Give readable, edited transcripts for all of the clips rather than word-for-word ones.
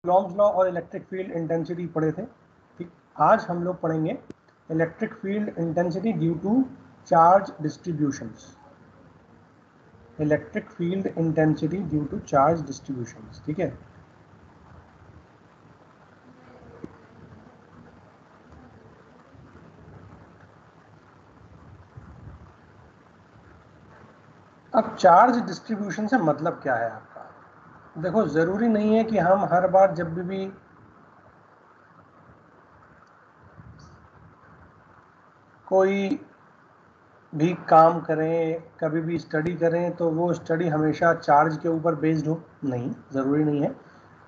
Coulomb's law और electric field intensity पढ़े थे। ठीक, आज हम लोग पढ़ेंगे electric field intensity due to charge distributions. Electric field intensity due to charge distributions. ठीक है, अब चार्ज डिस्ट्रीब्यूशन से मतलब क्या है आपका? देखो, जरूरी नहीं है कि हम हर बार जब भी कोई भी काम करें, कभी भी स्टडी करें, तो वो स्टडी हमेशा चार्ज के ऊपर बेस्ड हो। नहीं, ज़रूरी नहीं है।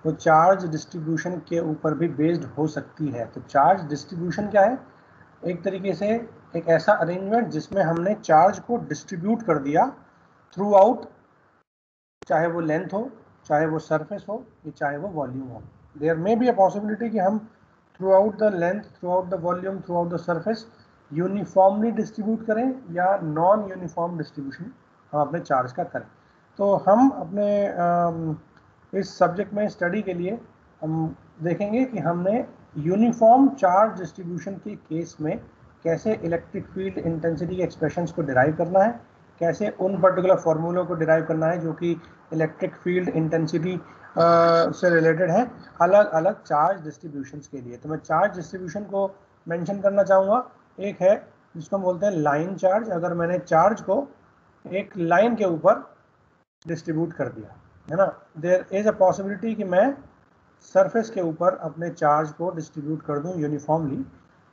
वो चार्ज डिस्ट्रीब्यूशन के ऊपर भी बेस्ड हो सकती है। तो चार्ज डिस्ट्रीब्यूशन क्या है? एक तरीके से एक ऐसा अरेंजमेंट जिसमें हमने चार्ज को डिस्ट्रीब्यूट कर दिया थ्रू आउट, चाहे वो लेंथ हो, चाहे वो सरफेस हो, या चाहे वो वॉल्यूम हो। There may be a possibility कि हम throughout the length, throughout the volume, throughout the surface uniformly distribute करें या नॉन यूनिफॉर्म डिस्ट्रीब्यूशन हम अपने चार्ज का करें। तो हम अपने इस सब्जेक्ट में स्टडी के लिए हम देखेंगे कि हमने यूनिफॉर्म चार्ज डिस्ट्रीब्यूशन के केस में कैसे इलेक्ट्रिक फील्ड इंटेंसिटी के एक्सप्रेशंस को डिराइव करना है, कैसे उन पर्टिकुलर फॉर्मूलों को डिराइव करना है जो कि इलेक्ट्रिक फील्ड इंटेंसिटी से रिलेटेड है अलग अलग चार्ज डिस्ट्रीब्यूशंस के लिए। तो मैं चार्ज डिस्ट्रीब्यूशन को मेंशन करना चाहूँगा। एक है जिसको हम बोलते हैं लाइन चार्ज। अगर मैंने चार्ज को एक लाइन के ऊपर डिस्ट्रीब्यूट कर दिया है ना, देयर इज अ पॉसिबिलिटी कि मैं सरफेस के ऊपर अपने चार्ज को डिस्ट्रीब्यूट कर दूं यूनिफॉर्मली।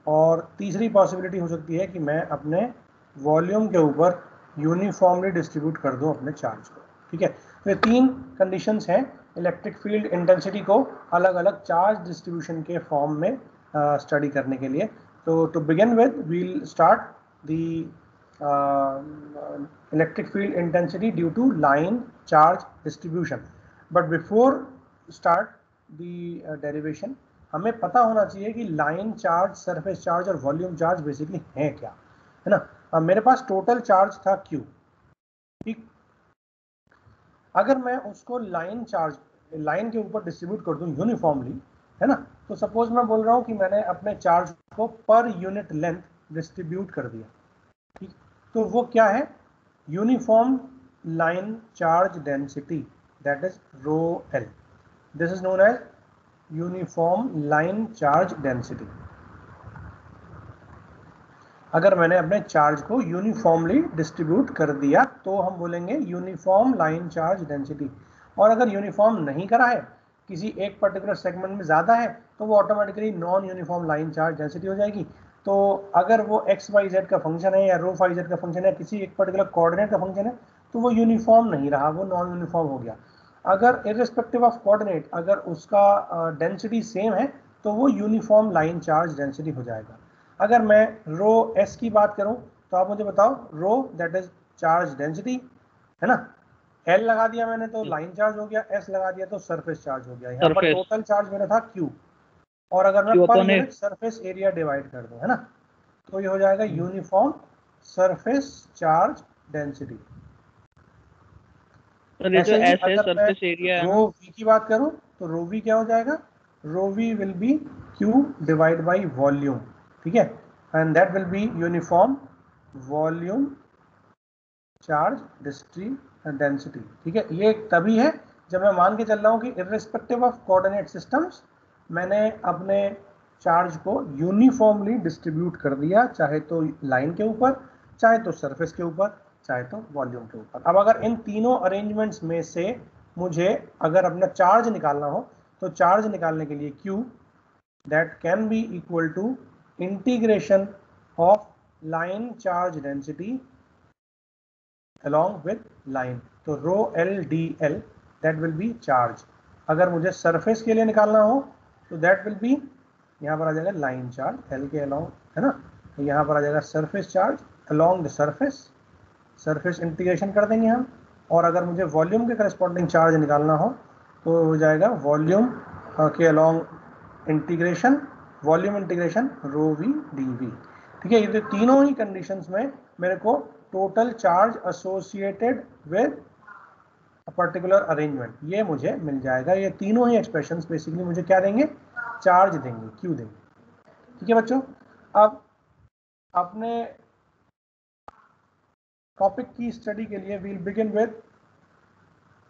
और तीसरी पॉसिबिलिटी हो सकती है कि मैं अपने वॉल्यूम के ऊपर यूनिफॉर्मली डिस्ट्रीब्यूट कर दूं अपने चार्ज को। ठीक है, तो ये तीन कंडीशंस हैं इलेक्ट्रिक फील्ड इंटेंसिटी को अलग अलग चार्ज डिस्ट्रीब्यूशन के फॉर्म में स्टडी करने के लिए। तो to begin with we'll start the electric field intensity due to line charge distribution. But before start the derivation, हमें पता होना चाहिए कि लाइन चार्ज, सरफेस चार्ज और वॉल्यूम चार्ज बेसिकली है क्या, है ना। अब मेरे पास टोटल चार्ज था Q। ठीक, अगर मैं उसको लाइन चार्ज, लाइन के ऊपर डिस्ट्रीब्यूट कर दूं यूनिफॉर्मली, है ना, तो सपोज मैं बोल रहा हूं कि मैंने अपने चार्ज को पर यूनिट लेंथ डिस्ट्रीब्यूट कर दिया। ठीक, तो वो क्या है? Uniform line charge density, that is rho L. This is known as uniform line charge density. अगर मैंने अपने चार्ज को यूनिफॉर्मली डिस्ट्रीब्यूट कर दिया तो हम बोलेंगे यूनिफॉर्म लाइन चार्ज डेंसिटी। और अगर यूनिफॉर्म नहीं करा है, किसी एक पर्टिकुलर सेगमेंट में ज़्यादा है, तो वो automatically non uniform line charge density हो जाएगी। तो अगर वो एक्स वाई जेड का फंक्शन है या रो फाई जेड का फंक्शन है, किसी एक पर्टिकुलर कोऑर्डिनेट का फंक्शन है, तो वो यूनिफॉर्म नहीं रहा, वो नॉन यूनिफॉर्म हो गया। अगर इर्रिस्पेक्टिव ऑफ कोऑर्डिनेट अगर उसका डेंसिटी सेम है, तो वो यूनिफॉर्म लाइन चार्ज डेंसिटी हो जाएगा। अगर मैं रो एस की बात करूं, तो आप मुझे बताओ, रो दैट इज चार्ज डेंसिटी, है ना, एल लगा दिया मैंने तो लाइन चार्ज हो गया, एस लगा दिया तो सरफेस चार्ज हो गया। यहाँ पर सरफेस टोटल चार्ज मेरा था क्यू, और अगर मैं क्यू पर अपन यूनिट सरफेस एरिया डिवाइड कर दूं, है ना, तो ये हो जाएगा uniform surface charge density. Sir ये जो ऐसे ही एस है अगर मैं सरफेस एरिया है रो ना। वी की बात करूं, तो रो वी क्या हो जाएगा? Rho V will be Q divide by volume. ठीक है, and that will be uniform volume charge density. ठीक है, ये तभी है जब मैं मान के चल रहा हूं कि इर्रिस्पेक्टिव ऑफ कोऑर्डिनेट सिस्टम्स मैंने अपने चार्ज को यूनिफॉर्मली डिस्ट्रीब्यूट कर दिया, चाहे तो लाइन के ऊपर, चाहे तो सरफेस के ऊपर, चाहे तो वॉल्यूम के ऊपर। अब अगर इन तीनों अरेंजमेंट्स में से मुझे अगर अपना चार्ज निकालना हो, तो चार्ज निकालने के लिए Q that can be equal to integration of line charge density along with line। तो रो L D L that will B charge. अगर मुझे सरफेस के लिए निकालना हो तो दैट विल बी, यहाँ पर आ जाएगा लाइन चार्ज एल के अलोंग, है ना, तो यहाँ पर आ जाएगा surface charge along the surface, surface integration कर देंगे हम। और अगर मुझे वॉल्यूम के करस्पॉन्डिंग चार्ज निकालना हो तो हो जाएगा वॉल्यूम के along integration, volume integration rho V D V. ठीक है, ये तो तीनों ही कंडीशंस में मेरे को total charge associated with particular arrangement, ये मुझे मिल जाएगा। ये तीनों ही एक्सप्रेशंस बेसिकली मुझे क्या देंगे, चार्ज देंगे, क्यू देंगे। ठीक है बच्चों, अब अपने टॉपिक की स्टडी के लिए we'll begin with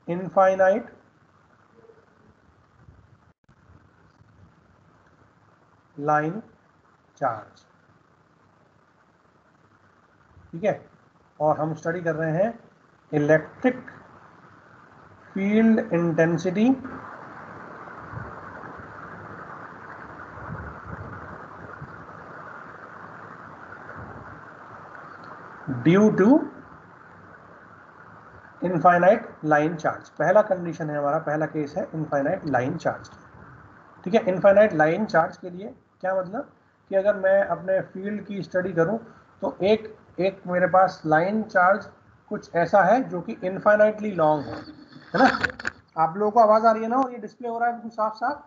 infinite line charge. ठीक है, और हम स्टडी कर रहे हैं electric field intensity due to infinite line charge. पहला कंडीशन है हमारा, पहला केस है इनफाइनाइट लाइन चार्ज की। ठीक है, इनफाइनाइट लाइन चार्ज के लिए क्या मतलब कि अगर मैं अपने फील्ड की स्टडी करूं तो एक मेरे पास लाइन चार्ज कुछ ऐसा है जो कि इनफाइनाइटली लॉन्ग है ना। आप लोगों को आवाज आ रही है ना, और ये डिस्प्ले हो रहा है बिल्कुल साफ साफ?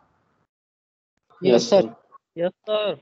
Yes sir. Yes sir.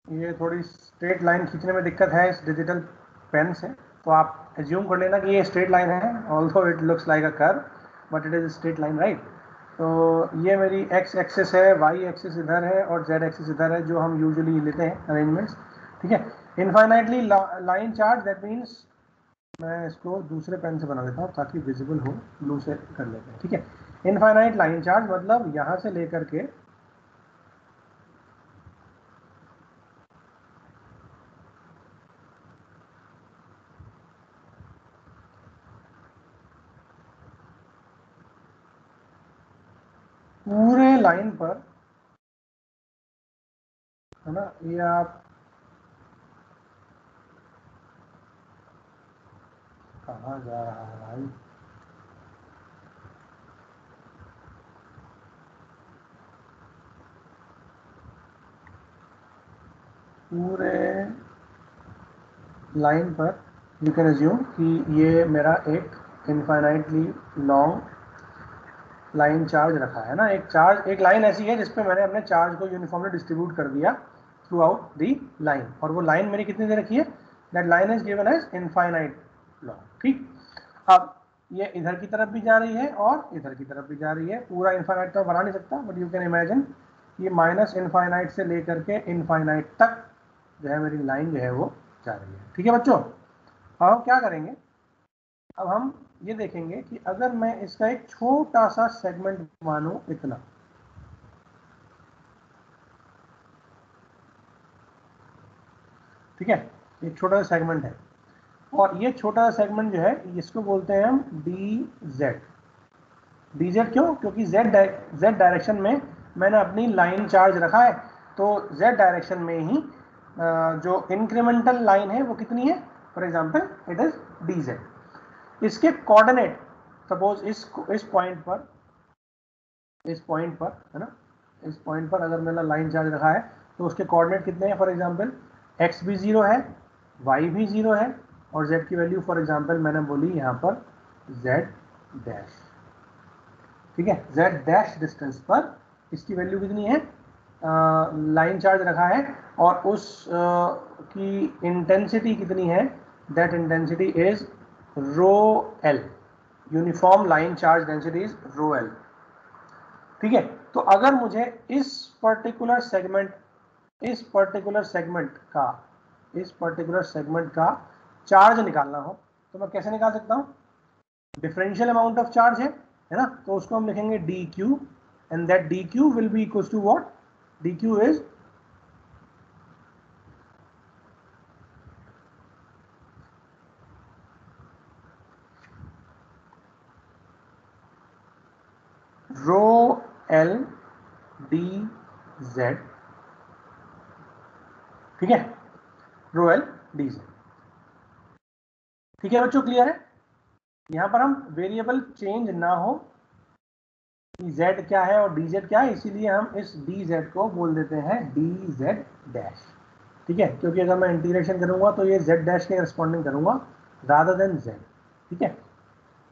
ये थोड़ी स्ट्रेट लाइन खींचने में दिक्कत है इस डिजिटल पेन से, तो आप एज्यूम कर लेना कि ये स्ट्रेट लाइन है, although it looks like a curve but it is straight line, right. तो ये मेरी एक्स एक्सिस है, वाई एक्सिस इधर है और जेड एक्सिस इधर है, जो हम यूजुअली लेते हैं अरेंजमेंट्स। ठीक है, infinitely line charge that means, मैं इसको दूसरे पेन से बना देता हूँ ताकि विजिबल हो, ब्लू से कर लेते हैं। ठीक है, इनफाइनाइट लाइन चार्ज मतलब यहाँ से लेकर के पूरे लाइन पर, है ना, ये आप कहाँ जा रहा है भाई, पूरे लाइन पर यू कैन अज्यूम कि ये मेरा एक इनफाइनाइटली लॉन्ग लाइन चार्ज रखा है ना। एक चार्ज, एक लाइन ऐसी है जिसपे मैंने अपने चार्ज को यूनिफॉर्मली डिस्ट्रीब्यूट कर दिया थ्रू आउट दी लाइन, और वो लाइन मेरी कितनी दे रखी है, that line is given as infinite long. ठीक, अब ये इधर की तरफ भी जा रही है और इधर की तरफ भी जा रही है। पूरा इनफाइनाइट तो बना नहीं सकता, बट यू कैन इमेजिन ये माइनस इनफाइनाइट से लेकर के इनफाइनाइट तक जो है मेरी लाइन जो है वो जा रही है। ठीक है बच्चों, अब हम क्या करेंगे, अब हम ये देखेंगे कि अगर मैं इसका एक छोटा सा सेगमेंट मानूं इतना, ठीक है, एक छोटा सा सेगमेंट है, और ये छोटा सा सेगमेंट जो है इसको बोलते हैं हम डी जेड। डी जेड क्यों, क्योंकि जेड डायरेक्शन में मैंने अपनी लाइन चार्ज रखा है, तो जेड डायरेक्शन में ही जो इंक्रीमेंटल लाइन है वो कितनी है, for example it is D Z. इसके कोऑर्डिनेट, सपोज इस पॉइंट पर, इस पॉइंट पर, है ना, इस पॉइंट पर अगर मैंने लाइन चार्ज रखा है तो उसके कोऑर्डिनेट कितने हैं, फॉर एग्जांपल एक्स भी 0 है, वाई भी 0 है, और जेड की वैल्यू फॉर एग्जांपल मैंने बोली यहाँ पर जेड डैश। ठीक है, जेड डैश डिस्टेंस पर इसकी वैल्यू कितनी है, लाइन चार्ज रखा है, और उस की इंटेंसिटी कितनी है, that intensity is rho L, uniform line charge density is rho L. ठीक है, तो अगर मुझे इस पर्टिकुलर सेगमेंट का चार्ज निकालना हो तो मैं कैसे निकाल सकता हूं, डिफरेंशियल अमाउंट ऑफ चार्ज है ना, तो उसको हम लिखेंगे D Q, and that D Q will be equal to what, D Q is rho L D Z. ठीक है, रो एल डी जेड। ठीक है बच्चों, क्लियर है? यहाँ पर हम वेरिएबल चेंज ना हो, z क्या है और dz क्या है, इसीलिए हम इस dz को बोल देते हैं dz डैश। ठीक है, क्योंकि अगर मैं इंटीग्रेशन करूंगा तो ये z डैश के करस्पॉन्डिंग करूंगा रादर देन z। ठीक है,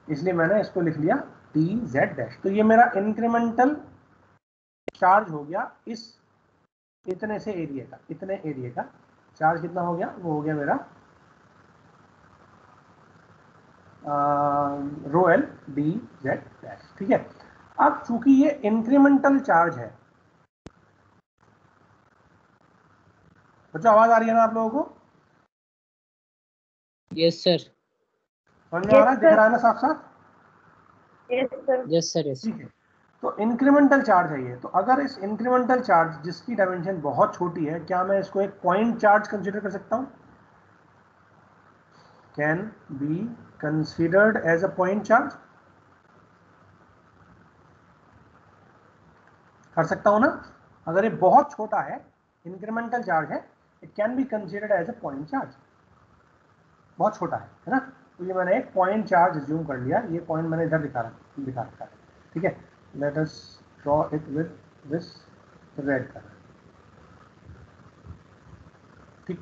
इसलिए मैंने इसको लिख लिया dz डैश। तो ये मेरा इंक्रीमेंटल चार्ज हो गया इस इतने से एरिया का, इतने एरिया का चार्ज कितना हो गया, वो हो गया मेरा रो एल डी जेड डैश। ठीक है, अब चूंकि ये इंक्रीमेंटल चार्ज है, बच्चों आवाज आ रही है ना आप लोगों को? Yes sir. समझ में आ रहा है, दिख रहा है ना साफ साफ? Yes sir. Yes sir. Yes. ठीक है, तो इंक्रीमेंटल चार्ज है ये। तो अगर इस इंक्रीमेंटल चार्ज जिसकी डायमेंशन बहुत छोटी है, क्या मैं इसको एक पॉइंट चार्ज कंसीडर कर सकता हूं? Can be considered as a point charge, कर सकता हूं ना? अगर ये बहुत छोटा है, इंक्रीमेंटल चार्ज है, it can be considered as a point charge. बहुत छोटा है ना? तो ये मैंने एक पॉइंट चार्ज ज्यूम कर लिया, ये पॉइंट मैंने इधर दिखा रखा है। ठीक है, let us draw it with this red colour. ठीक,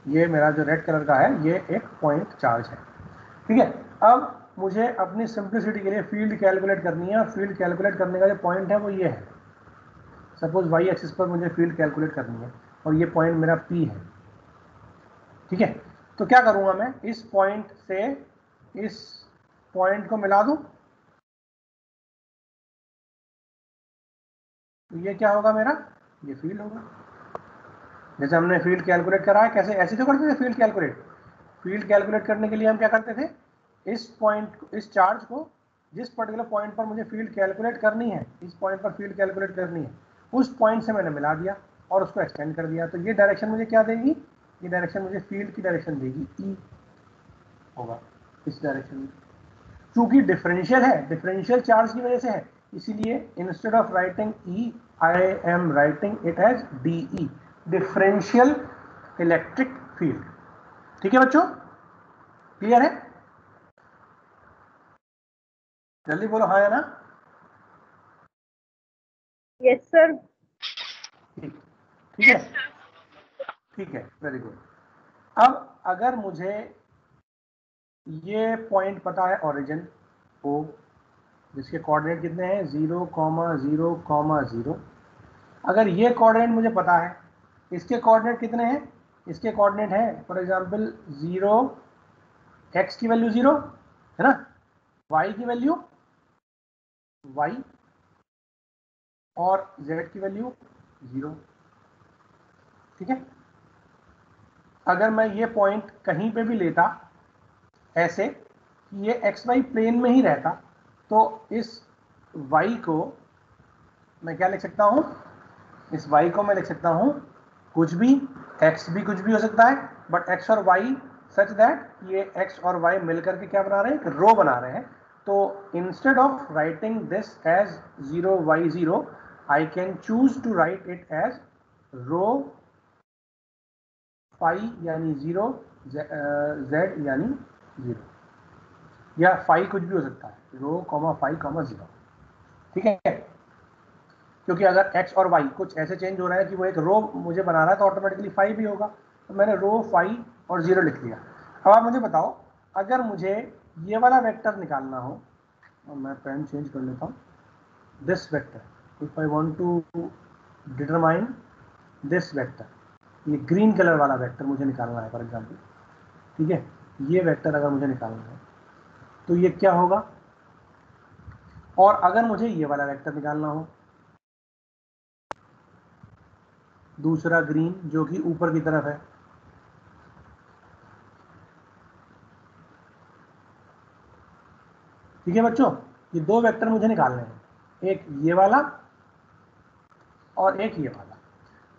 ये मेरा जो रेड कलर का है ये एक पॉइंट चार्ज है। ठीक है, अब मुझे अपनी सिंप्लिसिटी के लिए फील्ड कैलकुलेट करनी है, और फील्ड कैलकुलेट करने का जो पॉइंट है वो ये है। सपोज वाई एक्सिस पर मुझे फील्ड कैलकुलेट करनी है और ये पॉइंट मेरा पी है। ठीक है, तो क्या करूंगा मैं, इस पॉइंट से इस पॉइंट को मिला दूं, तो ये क्या होगा मेरा, ये फील्ड होगा। जैसे हमने फील्ड कैलकुलेट करा है, कैसे ऐसे तो करते थे फील्ड कैलकुलेट। फील्ड कैलकुलेट करने के लिए हम क्या करते थे, इस पॉइंट, इस चार्ज को जिस पर्टिकुलर पॉइंट पर मुझे फील्ड कैलकुलेट करनी है, इस पॉइंट पर फील्ड कैलकुलेट करनी है, उस पॉइंट से मैंने मिला दिया और उसको एक्सटेंड कर दिया। तो ये डायरेक्शन मुझे क्या देगी, ये डायरेक्शन मुझे फील्ड की डायरेक्शन देगी, ई होगा इस डायरेक्शन में। चूंकि डिफरेंशियल है, डिफरेंशियल चार्ज की वजह से है, इसीलिए instead of writing E I'm writing it as d E, differential electric field. ठीक है बच्चों, क्लियर है? जल्दी बोलो हाँ या ना। Yes sir. ठीक, ठीक है, ठीक है, वेरी गुड। अब अगर मुझे ये पॉइंट पता है ओरिजिन ओ, जिसके कोऑर्डिनेट कितने हैं 0,0,0, अगर ये कोऑर्डिनेट मुझे पता है, इसके कोऑर्डिनेट कितने हैं, इसके कोऑर्डिनेट है फॉर एग्जांपल 0, x की वैल्यू 0 है ना, y की वैल्यू y और z की वैल्यू 0। ठीक है, अगर मैं ये पॉइंट कहीं पे भी लेता ऐसे कि ये एक्स वाई प्लेन में ही रहता, तो इस y को मैं क्या लिख सकता हूं, इस y को मैं लिख सकता हूं कुछ भी, x भी कुछ भी हो सकता है, बट x और y सच दैट ये x और y मिलकर के क्या बना रहे हैं, एक रो बना रहे हैं। तो instead of writing this as 0y0, I can choose to write it as rho phi यानी 0, z यानी 0, या फाई कुछ भी हो सकता है, रो कॉमा फाई कॉमा 0। ठीक है, क्योंकि अगर x और y कुछ ऐसे चेंज हो रहा है कि वो एक रो मुझे बना रहा है, तो ऑटोमेटिकली फाई भी होगा। तो मैंने रो फाई और 0 लिख लिया। अब आप मुझे बताओ, अगर मुझे ये वाला वेक्टर निकालना हो, और मैं पेन चेंज कर लेता हूँ, this vector, if I want to determine this vector, ये ग्रीन कलर वाला वेक्टर मुझे निकालना है फॉर एग्जाम्पल। ठीक है, ये वेक्टर अगर मुझे निकालना है तो ये क्या होगा, और अगर मुझे ये वाला वेक्टर निकालना हो, दूसरा ग्रीन जो कि ऊपर की तरफ है, ठीक है बच्चों, ये दो वेक्टर मुझे निकालने हैं, एक ये वाला और एक ये वाला।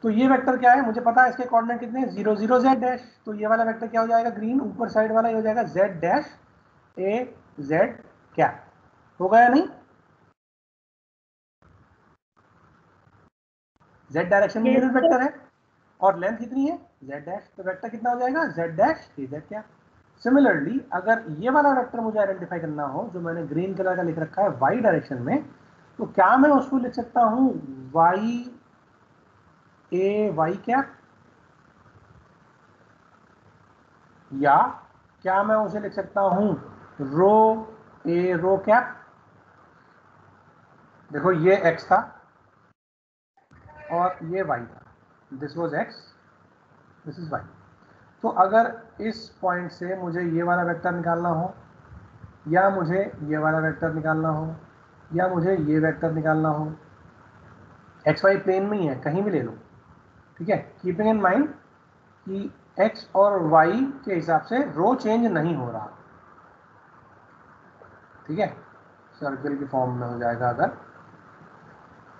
तो ये वेक्टर क्या है, मुझे पता है इसके कोऑर्डिनेट कितने हैं 0, 0, z डैश। तो ये वाला वेक्टर क्या हो जाएगा, ग्रीन ऊपर साइड वाला, ये हो जाएगा z dash a z cap, होगा या नहीं? z डायरेक्शन में यूनिट वेक्टर है, और लेंथ कितनी है z डैश, तो वेक्टर कितना हो जाएगा z डैश az क्या। सिमिलरली अगर ये वाला वेक्टर मुझे आइडेंटिफाई करना हो जो मैंने ग्रीन कलर का लिख रखा है y डायरेक्शन में, तो क्या मैं उसको लिख सकता हूं y a y कैप, या क्या मैं उसे लिख सकता हूं रो ए रो कैप। देखो ये x था और ये y था, this was x, this is y। तो अगर इस पॉइंट से मुझे ये वाला वेक्टर निकालना हो, या मुझे ये वाला वेक्टर निकालना हो, या मुझे ये वेक्टर निकालना हो, एक्स वाई प्लेन में ही है, कहीं भी ले लो, ठीक है, कीपिंग इन माइंड कि x और y के हिसाब से रो चेंज नहीं हो रहा, ठीक है, सर्कल की फॉर्म में हो जाएगा अगर,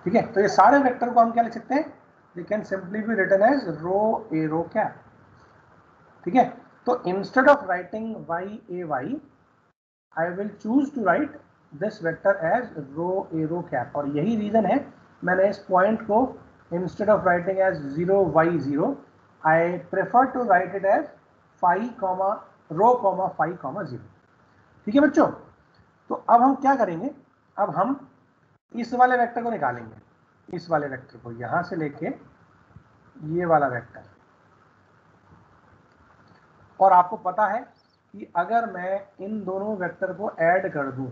ठीक है। तो ये सारे वेक्टर को हम क्या लिख सकते हैं, they can simply be written as rho A rho cap, ठीक है। तो instead of writing y a y, I will choose to write this vector as rho A rho cap, और यही रीजन है मैंने इस पॉइंट को instead of writing as 0 y 0, I prefer to write it as phi comma rho comma phi comma 0, ठीक है बच्चों। तो अब हम क्या करेंगे, अब हम इस वाले वेक्टर को निकालेंगे, इस वाले वेक्टर को यहां से लेके ये वाला वेक्टर, और आपको पता है कि अगर मैं इन दोनों वेक्टर को ऐड कर दूं,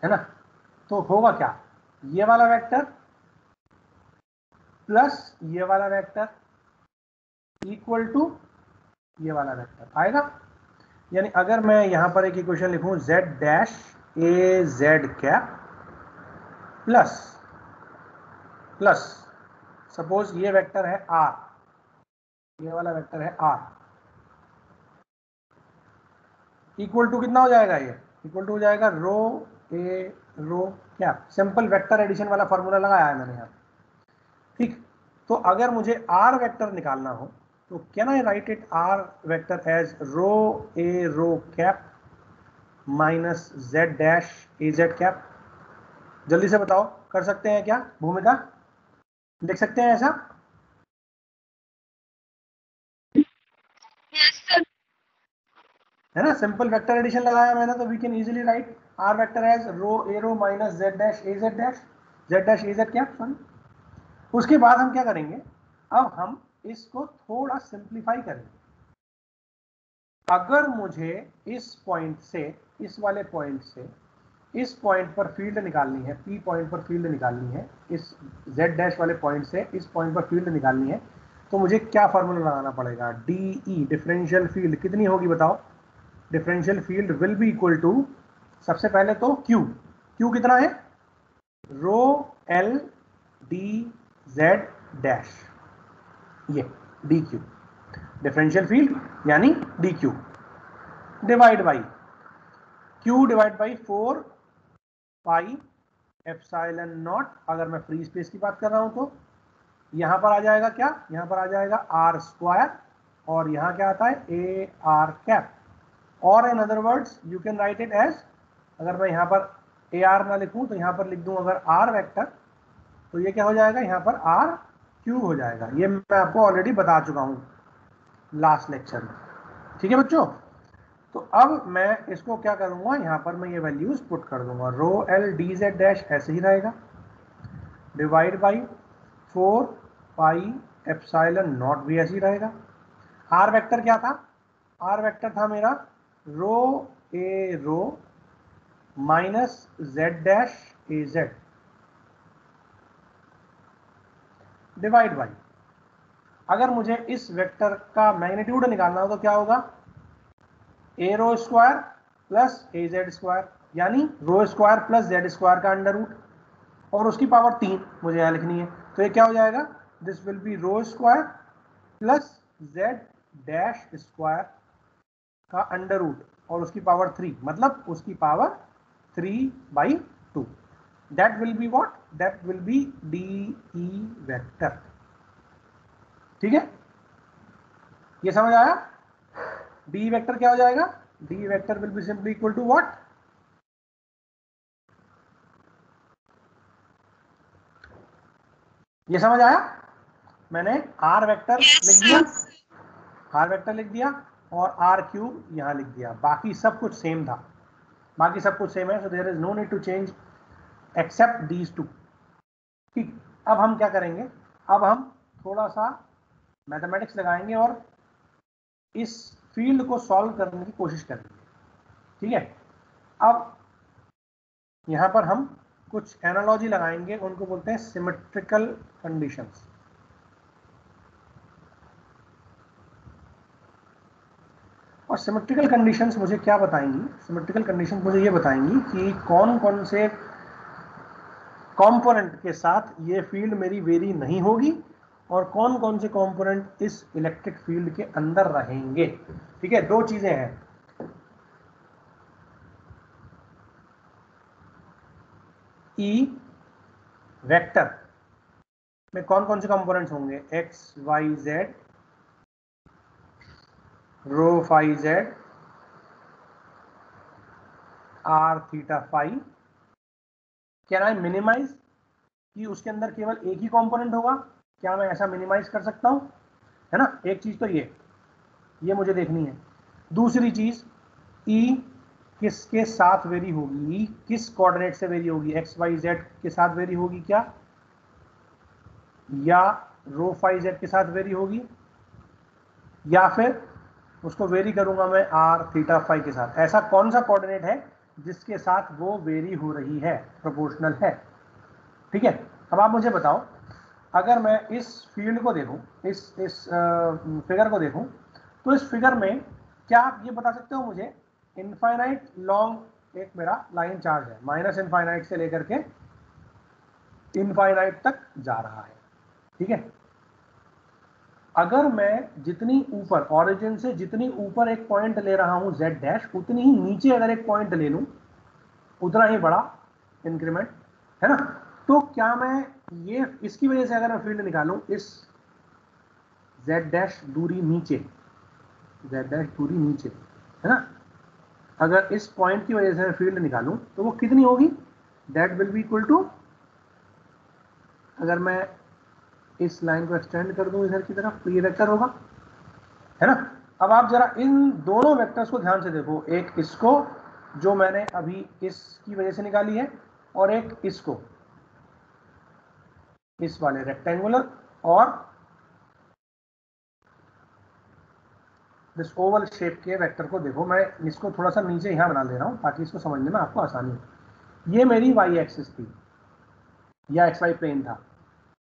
है ना, तो होगा क्या, ये वाला वेक्टर प्लस ये वाला वेक्टर इक्वल टू ये वाला वेक्टर आएगा। यानी अगर मैं यहां पर एक इक्वेशन लिखूं z डैश ए Z cap plus plus suppose ये वेक्टर है r, ये वाला वेक्टर है r, इक्वल टू कितना हो जाएगा, ये इक्वल टू हो जाएगा रो ए rho cap. Simple vector addition वाला फॉर्मूला लगाया है मैंने यहाँ, ठीक। तो अगर मुझे r वेक्टर निकालना हो तो can I write it r vector as rho A rho cap minus z dash A Z cap. जल्दी से बताओ, कर सकते हैं क्या, भूमिका लिख सकते हैं ऐसा? Yes, sir. है ना, सिंपल वेक्टर एडिशन लगाया मैंने, तो we can easily write r vector as rho A rho minus z dash A z dash, z dash A Z cap, sorry. उसके बाद हम क्या करेंगे, अब हम इसको थोड़ा सिंप्लीफाई करेंगे। अगर मुझे इस पॉइंट से, इस वाले पॉइंट से इस पॉइंट पर फील्ड निकालनी है, P पॉइंट पर फील्ड निकालनी है, इस Z डैश वाले पॉइंट से इस पॉइंट पर फील्ड निकालनी है, तो मुझे क्या फॉर्मूला लगाना पड़ेगा, DE डिफरेंशियल फील्ड कितनी होगी बताओ। Differential field will be equal to, सबसे पहले तो Q कितना है, rho L D Z dash, ये DQ डिफरेंशियल फील्ड यानी DQ, divide by Q divide by 4 pi epsilon naught. अगर मैं फ्री स्पेस की बात कर रहा हूं तो यहां पर आ जाएगा क्या, यहां पर आ जाएगा आर स्क्वायर, और यहां क्या आता है ए आर कैप, और in other words you can write it as, अगर मैं यहां पर ए आर ना लिखूं तो यहां पर लिख दूं अगर आर वेक्टर, तो ये क्या हो जाएगा, यहां पर आर क्यू हो जाएगा। ये मैं आपको ऑलरेडी बता चुका हूं लास्ट लेक्चर में, ठीक है बच्चों। तो अब मैं इसको क्या करूंगा, यहां पर मैं ये वैल्यूज पुट कर दूंगा, रो एल डी जेड डैश ऐसे ही रहेगा, divide by 4 pi epsilon not भी ऐसे ही रहेगा। आर वेक्टर क्या था, आर वेक्टर था मेरा rho A rho minus Z dash A Z, divide by, अगर मुझे इस वेक्टर का मैग्नीट्यूड निकालना हो तो क्या होगा, ए रो स्क्वायर प्लस ए जेड स्क्वायर, यानी रो स्क्वायर प्लस जेड स्क्वायर का अंडर रूट, और उसकी पावर 3 मुझे यहां लिखनी है, तो ये क्या हो जाएगा, this will be rho square plus z dash square का अंडर रूट और उसकी पावर 3, मतलब उसकी power 3/2, that will be what, that will be d E vector, ठीक है, ये समझ आया। डी वेक्टर क्या हो जाएगा, d vector will be simply equal to what, ये समझ आया? मैंने आर वेक्टर लिख दिया, आर वेक्टर लिख दिया और आर क्यूब यहां लिख दिया, बाकी सब कुछ सेम था, बाकी सब कुछ सेम है। So there is no need to change except these two. ठीक, अब हम क्या करेंगे, अब हम थोड़ा सा मैथमेटिक्स लगाएंगे और इस फील्ड को सॉल्व करने की कोशिश करेंगे। ठीक है, अब यहां पर हम कुछ एनालॉजी लगाएंगे, उनको बोलते हैं सिमेट्रिकल कंडीशंस। और सिमेट्रिकल कंडीशंस मुझे क्या बताएंगी, सिमेट्रिकल कंडीशंस मुझे ये बताएंगी कि कौन कौन से कंपोनेंट के साथ ये फील्ड मेरी वेरी नहीं होगी और कौन कौन से कंपोनेंट इस इलेक्ट्रिक फील्ड के अंदर रहेंगे। ठीक है, दो चीजें हैं, ई वेक्टर में कौन कौन से कंपोनेंट्स होंगे, x y z, rho phi z, r theta phi. Can I minimize कि उसके अंदर केवल एक ही कंपोनेंट होगा, क्या मैं ऐसा मिनिमाइज कर सकता हूं, है ना? एक चीज तो ये मुझे देखनी है। दूसरी चीज, ई किसके साथ वेरी होगी, ई किस कोऑर्डिनेट से वेरी होगी, एक्स वाई जेड के साथ वेरी होगी क्या, या रो फाई जेड के साथ वेरी होगी, या फिर उसको वेरी करूंगा मैं आर थीटा फाई के साथ। ऐसा कौन सा कोऑर्डिनेट है जिसके साथ वो वेरी हो रही है, प्रोपोर्शनल है। ठीक है, अब आप मुझे बताओ, अगर मैं इस फील्ड को देखूं, इस फिगर को देखूं, तो इस फिगर में क्या आप ये बता सकते हो मुझे, इनफाइनाइट लॉन्ग एक मेरा लाइन चार्ज है, माइनस इनफाइनाइट से लेकर के इनफाइनाइट तक जा रहा है। ठीक है, अगर मैं जितनी ऊपर, ऑरिजिन से जितनी ऊपर एक पॉइंट ले रहा हूं z डैश, उतनी ही नीचे अगर एक पॉइंट ले लूं, उतना ही बड़ा इंक्रीमेंट, है ना? तो क्या मैं ये इसकी वजह से अगर मैं फील्ड निकालूं, इस z डैश दूरी नीचे, z डैश दूरी नीचे, है ना, अगर इस पॉइंट की वजह से मैं फील्ड निकालूं तो वो कितनी होगी, that will be equal to, अगर मैं इस लाइन को एक्सटेंड कर दूं इधर की तरफ तो ये वेक्टर होगा, है ना? अब आप जरा इन दोनों वेक्टर्स को ध्यान से देखो, एक इसको जो मैंने अभी इसकी वजह से निकाली है, और एक इसको, इस वाले रेक्टेंगुलर और दिस ओवल शेप के वेक्टर को देखो। मैं इसको थोड़ा सा नीचे यहां बना ले रहा हूं ताकि इसको समझने में आपको आसानी हो। ये मेरी वाई एक्सिस थी या एक्स वाई प्लेन था,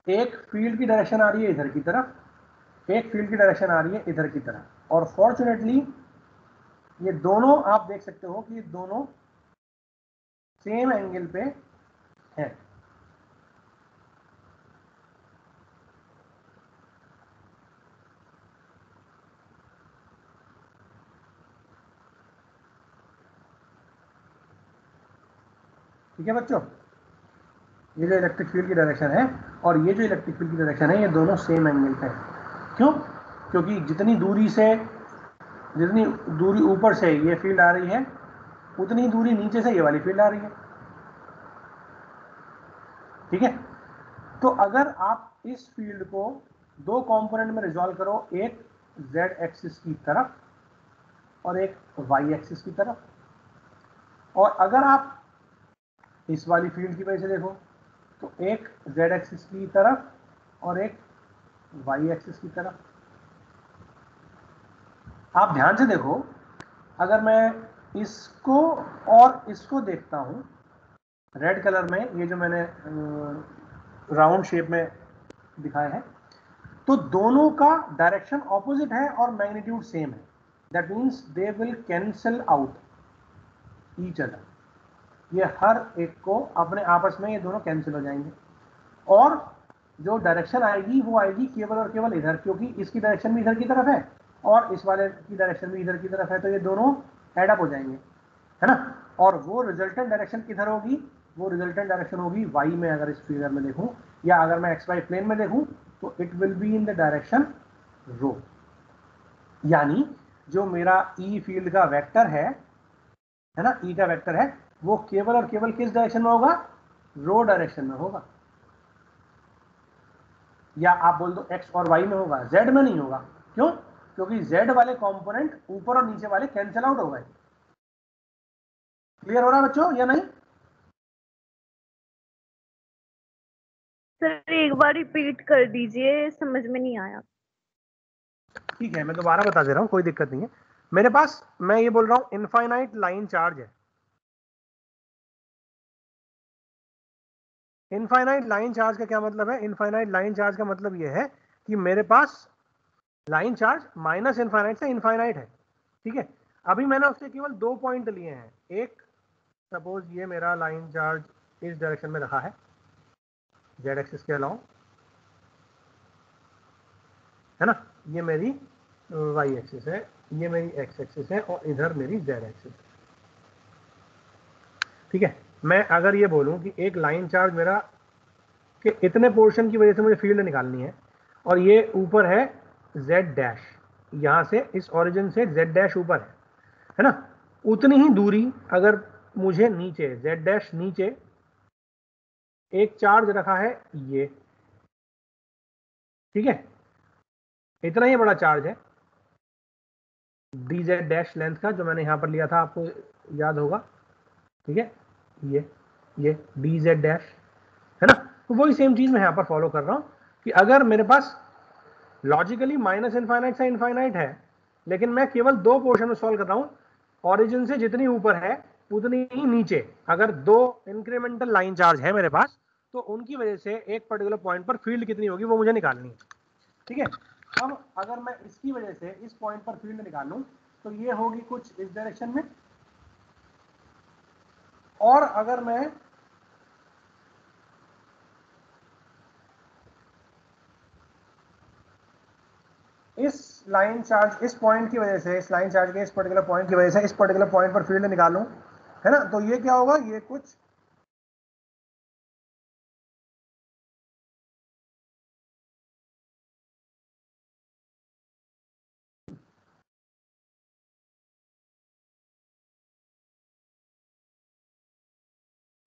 एक फील्ड की डायरेक्शन आ रही है इधर की तरफ, एक फील्ड की डायरेक्शन आ रही है इधर की तरफ, और फॉर्चुनेटली ये दोनों आप देख सकते हो कि ये दोनों सेम एंगल पे है। ठीक है बच्चों, ये जो इलेक्ट्रिक फील्ड की डायरेक्शन है और ये जो इलेक्ट्रिक फील्ड की डायरेक्शन है, ये दोनों सेम एंगल पे है। क्यों? क्योंकि जितनी दूरी ऊपर से ये फील्ड आ रही है, उतनी दूरी नीचे से ये वाली फील्ड आ रही है। ठीक है, तो अगर आप इस फील्ड को दो कंपोनेंट में रिजॉल्व करो, एक z एक्सिस की तरफ और एक y एक्सिस की तरफ, और अगर आप इस वाली फील्ड की वजह से देखो तो एक z एक्सिस की तरफ और एक y एक्सिस की तरफ। आप ध्यान से देखो, अगर मैं इसको और इसको देखता हूं रेड कलर में, ये जो मैंने राउंड शेप में दिखाया है, तो दोनों का डायरेक्शन ऑपोजिट है और मैग्नीट्यूड सेम है। That means they will cancel out each other, ये हर एक को अपने आपस में ये दोनों कैंसिल हो जाएंगे, और जो डायरेक्शन आएगी वो आएगी केवल और केवल इधर, क्योंकि इसकी डायरेक्शन भी इधर की तरफ है और इस वाले की डायरेक्शन भी इधर की तरफ है, तो ये दोनों एड अप हो जाएंगे, है ना? और वो रिजल्टेंट डायरेक्शन किधर होगी, वो रिजल्टेंट डायरेक्शन होगी वाई में। अगर इस फिगर में देखूं या अगर मैं एक्स वाई प्लेन में देखूं तो it will be in the direction rho, यानी जो मेरा ई फील्ड का वेक्टर है ना, ई का वेक्टर है, वो केवल और केवल किस डायरेक्शन में होगा, रो डायरेक्शन में होगा। या आप बोल दो x और y में होगा, z में नहीं होगा। क्यों? क्योंकि z वाले कंपोनेंट ऊपर और नीचे वाले कैंसिल आउट हो गए। क्लियर हो रहा है बच्चों या नहीं? सर एक बार रिपीट कर दीजिए, समझ में नहीं आया। ठीक है, मैं दोबारा बता दे रहा हूं, कोई दिक्कत नहीं है। मेरे पास, मैं ये बोल रहा हूं, इनफाइनाइट लाइन चार्ज है। इनफाइनाइट लाइन चार्ज का क्या मतलब है? इनफाइनाइट लाइन चार्ज का मतलब ये है कि मेरे पास लाइन चार्ज माइनस इनफाइनाइट से इनफाइनाइट है। ठीक है, अभी मैंने उससे केवल 2 पॉइंट लिए हैं। एक, सपोज ये मेरा लाइन चार्ज इस डायरेक्शन में रखा है, जेड एक्सिस के अलाउ, है ना, ये मेरी वाई एक्सिस है, ये मेरी एक्स एक्सिस है और इधर मेरी जेड एक्सिस है। ठीक है, मैं अगर ये बोलूं कि एक लाइन चार्ज मेरा कि इतने पोर्शन की वजह से मुझे फील्ड निकालनी है, और ये ऊपर है z डैश, यहां से इस ओरिजिन से z डैश ऊपर है ना, उतनी ही दूरी अगर मुझे नीचे z डैश नीचे एक चार्ज रखा है ये, ठीक है, इतना ही बड़ा चार्ज है dz डैश लेंथ का, जो मैंने यहां पर लिया था, आपको याद होगा। ठीक है, ये dz डैश है ना, तो वही सेम चीज मैं यहां पर फॉलो कर रहा हूं कि अगर मेरे पास लॉजिकली माइनस इनफाइनाइट से इनफाइनाइट है, लेकिन मैं केवल 2 पोर्शन में सॉल्व कर रहा हूं, ओरिजिन से जितनी ऊपर है उतनी ही नीचे अगर 2 इंक्रीमेंटल लाइन चार्ज है मेरे पास, तो उनकी वजह से एक पर्टिकुलर पॉइंट पर फील्ड कितनी होगी वो मुझे निकालनी है। ठीक है, अब अगर मैं इसकी वजह से इस पॉइंट पर फील्ड निकालूं तो ये होगी कुछ इस डायरेक्शन में, और अगर मैं इस लाइन चार्ज, इस पॉइंट की वजह से, इस लाइन चार्ज के इस पर्टिकुलर पॉइंट की वजह से इस पर्टिकुलर पॉइंट पर फील्ड निकालूं, है ना, तो ये क्या होगा, ये कुछ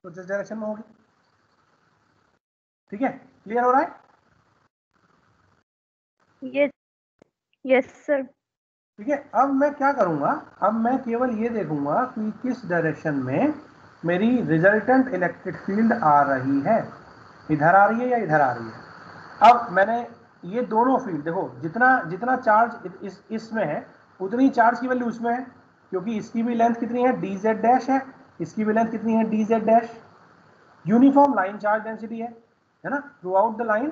इस डायरेक्शन में होगी। ठीक है, क्लियर हो रहा है? Yes sir. ठीक है, अब मैं क्या करूंगा, अब मैं केवल ये देखूंगा कि किस डायरेक्शन में मेरी रिजल्टेंट इलेक्ट्रिक फील्ड आ रही है, इधर आ रही है या इधर आ रही है। अब मैंने ये दोनों फील्ड देखो, जितना जितना चार्ज इसमें है उतनी चार्ज की वैल्यू उसमें है, क्योंकि इसकी भी लेंथ कितनी है, डी जेड डैश है, इसकी भी लेंथ कितनी है, D z dash. Uniform line charge density है ना, थ्रू आउट द लाइन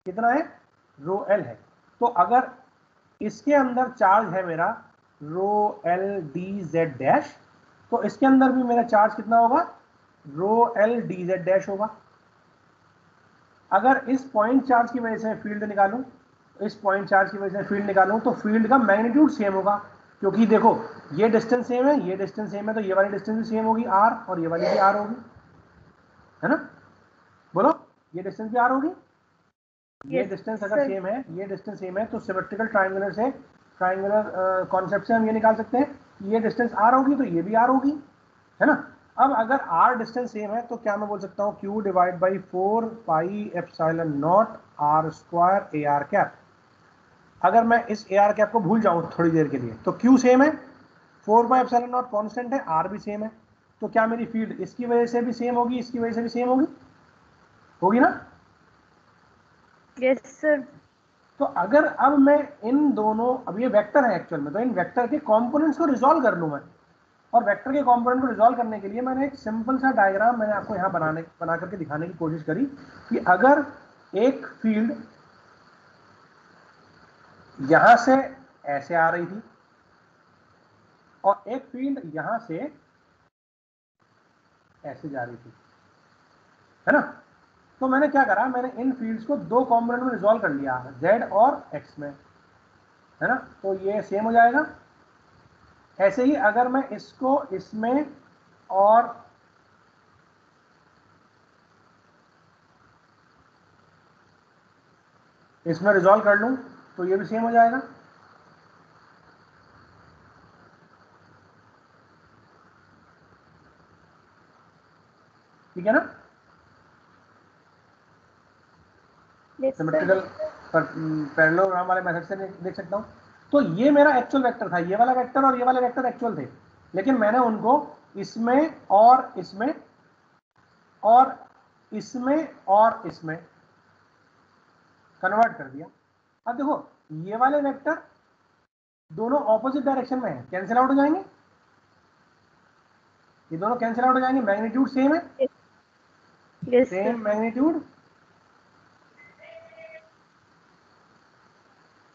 कितना है, रो एल है। तो अगर इसके अंदर चार्ज है मेरा रो एल डी जेड डैश, तो इसके अंदर भी मेरा चार्ज कितना होगा, रो एल डी जेड डैश होगा। अगर इस पॉइंट चार्ज की वजह से फील्ड निकालूं, इस पॉइंट चार्ज की वजह से फील्ड निकालूं, तो फील्ड का मैग्नीट्यूड सेम होगा, क्योंकि देखो ये डिस्टेंस सेम है, ये डिस्टेंस सेम है, तो ये वाली डिस्टेंस भी सेम होगी आर, और ये वाली भी आर होगी, है ना, बोलो, ये डिस्टेंस भी आर होगी। ये डिस्टेंस अगर सेम है, ये डिस्टेंस सेम है, तो सिमेट्रिकल ट्राइंगुलर से, ट्राइंगुलर कॉन्सेप्ट से हम ये निकाल सकते हैं कि ये डिस्टेंस आर होगी तो ये भी आर होगी, है ना। अब अगर आर डिस्टेंस सेम है तो क्या मैं बोल सकता हूँ, Q divide by 4 pi epsilon naught r square a r cap. अगर मैं इस ए आर कैप को भूल जाऊं थोड़ी देर के लिए, तो क्यू सेम है, 4 पाई एप्सिलॉन नॉट कॉन्स्टेंट है, आर भी सेम है, तो क्या मेरी फील्ड इसकी वजह से भी सेम होगी, इसकी वजह से भी सेम होगी, होगी ना। Yes sir. तो अगर अब मैं इन दोनों, अब ये वेक्टर है एक्चुअल में, तो इन वेक्टर के कंपोनेंट्स को रिजॉल्व कर लूं मैं, और वेक्टर के कंपोनेंट को रिजॉल्व करने के लिए मैंने एक सिंपल सा डायग्राम मैंने आपको यहाँ बना करके दिखाने की कोशिश करी कि अगर एक फील्ड यहां से ऐसे आ रही थी और एक फील्ड यहां से ऐसे जा रही थी, है ना, तो मैंने क्या करा, मैंने इन फील्ड्स को 2 कंपोनेंट में रिजॉल्व कर लिया, z और x में, है ना, तो ये सेम हो जाएगा। ऐसे ही अगर मैं इसको इसमें और इसमें रिजॉल्व कर लूं तो ये भी सेम हो जाएगा। ठीक है ना। सिमेट्रिकल पैरेललोग्राम वाले मेथड से देख सकता हूँ। तो ये मेरा एक्चुअल वेक्टर था, ये वाला वेक्टर और ये वाले वेक्टर एक्चुअल थे, लेकिन मैंने उनको इसमें और इसमें और इसमें और इसमें कन्वर्ट कर दिया। अब देखो ये वाले वेक्टर दोनों ऑपोजिट डायरेक्शन में है, कैंसिल आउट हो जाएंगे, ये दोनों कैंसिल आउट हो जाएंगे, मैग्नीट्यूड सेम है, same magnitude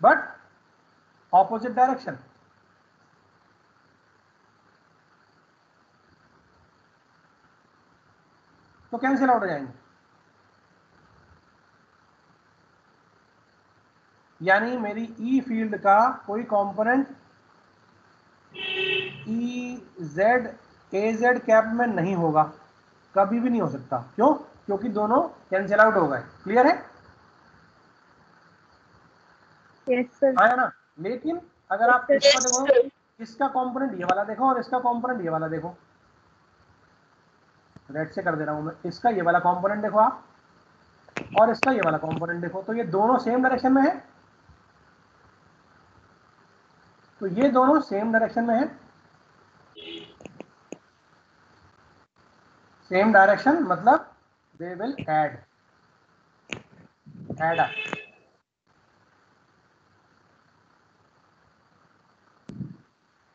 but opposite direction. तो कैंसिल आउट हो जाएंगे, यानी मेरी ई फील्ड का कोई component E Z A Z cap में नहीं होगा, कभी भी नहीं हो सकता। क्यों? क्योंकि दोनों कैंसिल आउट हो गए। क्लियर है? Yes sir. आया ना? लेकिन अगर आप इसको देखो, इसका कंपोनेंट ये वाला देखो और इसका कंपोनेंट ये वाला देखो, रेड से कर दे रहा हूं मैं, इसका ये वाला कंपोनेंट देखो आप और इसका ये वाला कंपोनेंट देखो, तो ये दोनों सेम डायरेक्शन में है, तो ये दोनों सेम डायरेक्शन में है, सेम डायरेक्शन मतलब दे विल ऐड अप।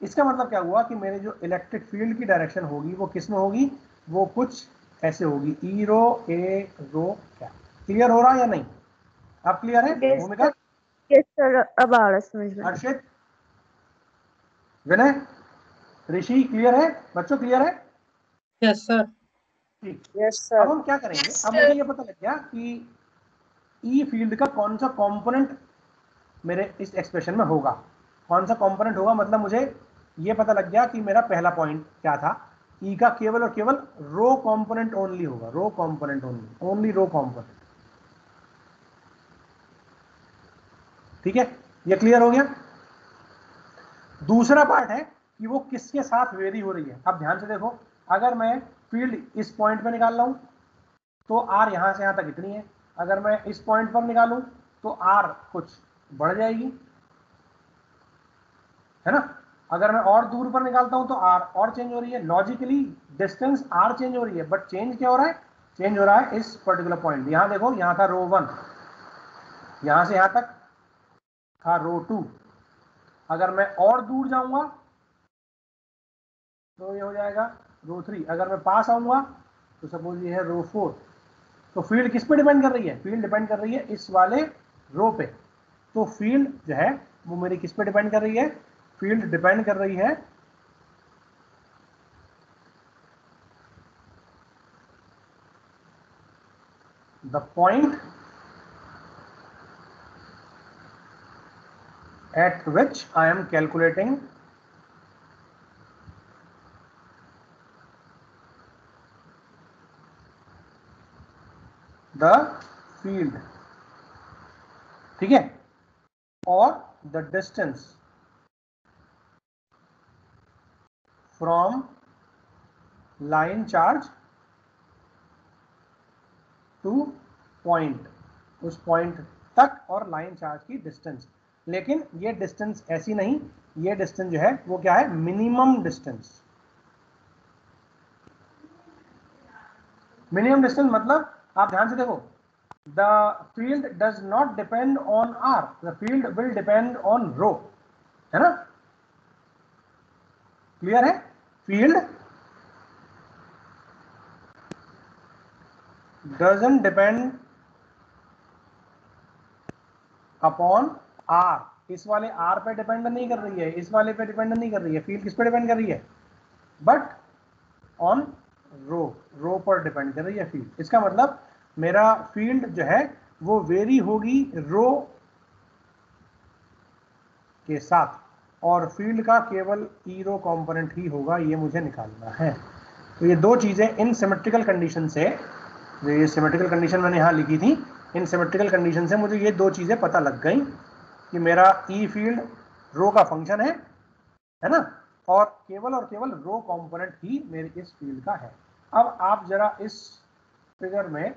इसका मतलब क्या हुआ कि मेरे जो इलेक्ट्रिक फील्ड की डायरेक्शन होगी वो किस में होगी, वो कुछ ऐसे होगी, ई रो ए रो क्या। क्लियर हो रहा है या नहीं? आप क्लियर है भूमिका? यस सर, अब आ रहा समझ में। हर्षित, विनय, ऋषि, क्लियर है बच्चों? क्लियर है? Yes sir. ठीक। Yes sir. अब हम क्या करेंगे, अब मुझे ये पता लग गया कि ई फील्ड का कौन सा कंपोनेंट मेरे इस एक्सप्रेशन में होगा, कौन सा कंपोनेंट होगा, मतलब मुझे ये पता लग गया कि मेरा पहला पॉइंट क्या था, ई का केवल और केवल रो कंपोनेंट ओनली होगा, रो component only, only rho component. ठीक है, ये क्लियर हो गया। दूसरा पार्ट है कि वो किसके साथ वेरी हो रही है। अब ध्यान से देखो, अगर मैं फील्ड इस पॉइंट पे निकाल रहा हूं तो आर यहां से यहां तक इतनी है, अगर मैं इस पॉइंट पर निकालूं तो आर कुछ बढ़ जाएगी, है ना। अगर मैं और दूर पर निकालता हूं तो आर और चेंज हो रही है, लॉजिकली डिस्टेंस आर चेंज हो रही है, बट चेंज क्या हो रहा है, चेंज हो रहा है इस पर्टिकुलर पॉइंट। यहां देखो, यहां था रो 1, यहां से यहां तक था रो 2, अगर मैं और दूर जाऊंगा तो ये हो जाएगा रो 3, अगर मैं पास आऊंगा तो सपोज ये है रो 4। तो फील्ड किस पे डिपेंड कर रही है, फील्ड डिपेंड कर रही है इस वाले रो पे। तो फील्ड जो है वो मेरी किस पे डिपेंड कर रही है, फील्ड डिपेंड कर रही है the point at which I am calculating the field। ठीक है, और the distance from line charge to point, उस पॉइंट तक और लाइन चार्ज की डिस्टेंस। लेकिन ये डिस्टेंस ऐसी नहीं, ये डिस्टेंस जो है वो क्या है, मिनिमम डिस्टेंस। मिनिमम डिस्टेंस मतलब आप ध्यान से देखो, the field does not depend on R, the field will depend on rho, है ना। क्लियर है? Field doesn't depend upon R, इस वाले आर पे डिपेंड नहीं कर रही है, इस वाले पे डिपेंड नहीं कर रही है, फील्ड किस पे डिपेंड कर रही है, बट ऑन रो, रो पर डिपेंड कर रही है फील्ड। इसका मतलब मेरा फील्ड जो है वो वेरी होगी रो के साथ, और फील्ड का केवल ई रो कंपोनेंट ही होगा, ये मुझे निकालना है। तो ये दो चीजें इन सिमेट्रिकल कंडीशन से, ये सिमेट्रिकल कंडीशन मैंने यहाँ लिखी थी, इन सिमेट्रिकल कंडीशन से मुझे ये दो चीजें पता लग गई कि मेरा ई फील्ड रो का फंक्शन है ना, और केवल रो कंपोनेंट ही मेरे इस फील्ड का है। अब आप जरा इस फिगर में